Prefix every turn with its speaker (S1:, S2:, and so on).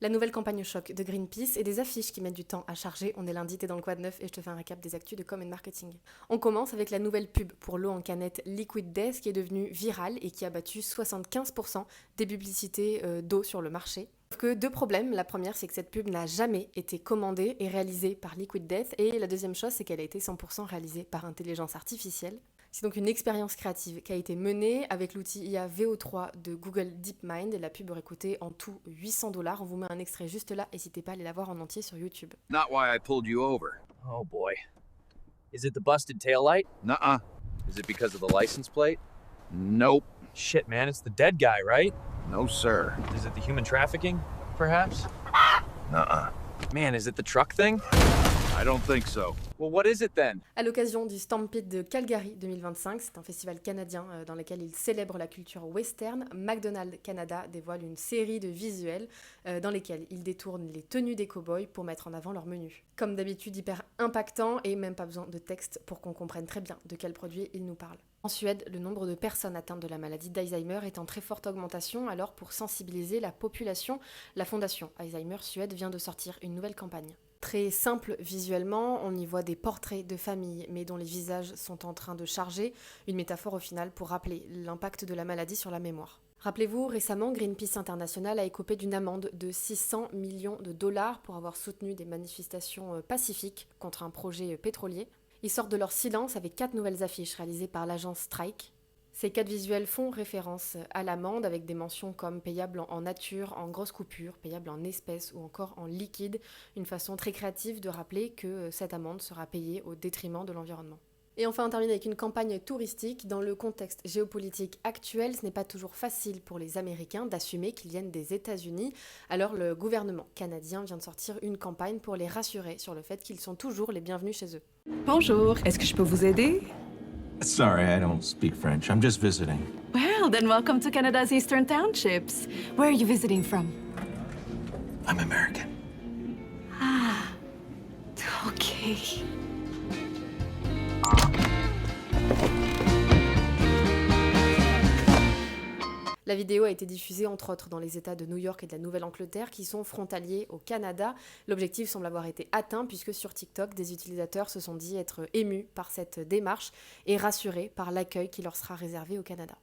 S1: La nouvelle campagne choc de Greenpeace et des affiches qui mettent du temps à charger. On est lundi, t'es dans le quad neuf et je te fais un récap des actus de com et de marketing. On commence avec la nouvelle pub pour l'eau en canette Liquid Death qui est devenue virale et qui a battu 75% des publicités d'eau sur le marché. Sauf que deux problèmes. La première, c'est que cette pub n'a jamais été commandée et réalisée par Liquid Death. Et la deuxième chose, c'est qu'elle a été 100% réalisée par intelligence artificielle. C'est donc une expérience créative qui a été menée avec l'outil IA VO3 de Google DeepMind et la pub aurait coûté en tout 800 $. On vous met un extrait juste là, n'hésitez pas à aller la voir en entier sur YouTube.
S2: Not why I pulled you over.
S3: Oh boy. Is it the busted taillight?
S2: Nuh-uh.
S3: Is it because of the license plate?
S2: Nope.
S3: Shit, man, it's the dead guy, right?
S2: No, sir.
S3: Is it the human trafficking, perhaps?
S2: Nuh-uh.
S3: Man, is it the truck thing?
S2: I don't think so.
S3: Well, what is it then?
S1: À l'occasion du Stampede de Calgary 2025, c'est un festival canadien dans lequel il célèbre la culture western, McDonald's Canada dévoile une série de visuels dans lesquels ils détournent les tenues des cow-boys pour mettre en avant leur menu. Comme d'habitude, hyper impactant et même pas besoin de texte pour qu'on comprenne très bien de quel produit ils nous parlent. En Suède, le nombre de personnes atteintes de la maladie d'Alzheimer est en très forte augmentation, alors pour sensibiliser la population, la fondation Alzheimer Suède vient de sortir une nouvelle campagne. Très simple visuellement, on y voit des portraits de famille, mais dont les visages sont en train de charger, une métaphore au final pour rappeler l'impact de la maladie sur la mémoire. Rappelez-vous, récemment, Greenpeace International a écopé d'une amende de 600 millions de dollars pour avoir soutenu des manifestations pacifiques contre un projet pétrolier. Ils sortent de leur silence avec 4 nouvelles affiches réalisées par l'agence Strike. Ces 4 visuels font référence à l'amende avec des mentions comme payable en nature, en grosse coupure, payable en espèces ou encore en liquide, une façon très créative de rappeler que cette amende sera payée au détriment de l'environnement. Et enfin, on termine avec une campagne touristique. Dans le contexte géopolitique actuel, ce n'est pas toujours facile pour les Américains d'assumer qu'ils viennent des États-Unis. Alors le gouvernement canadien vient de sortir une campagne pour les rassurer sur le fait qu'ils sont toujours les bienvenus chez eux.
S4: Bonjour, est-ce que je peux vous aider?
S5: Sorry, I don't speak French. I'm just visiting.
S4: Well, then welcome to Canada's Eastern Townships. Where are you visiting from?
S5: I'm American.
S4: Okay.
S1: La vidéo a été diffusée entre autres dans les États de New York et de la Nouvelle-Angleterre qui sont frontaliers au Canada. L'objectif semble avoir été atteint puisque sur TikTok, des utilisateurs se sont dit être émus par cette démarche et rassurés par l'accueil qui leur sera réservé au Canada.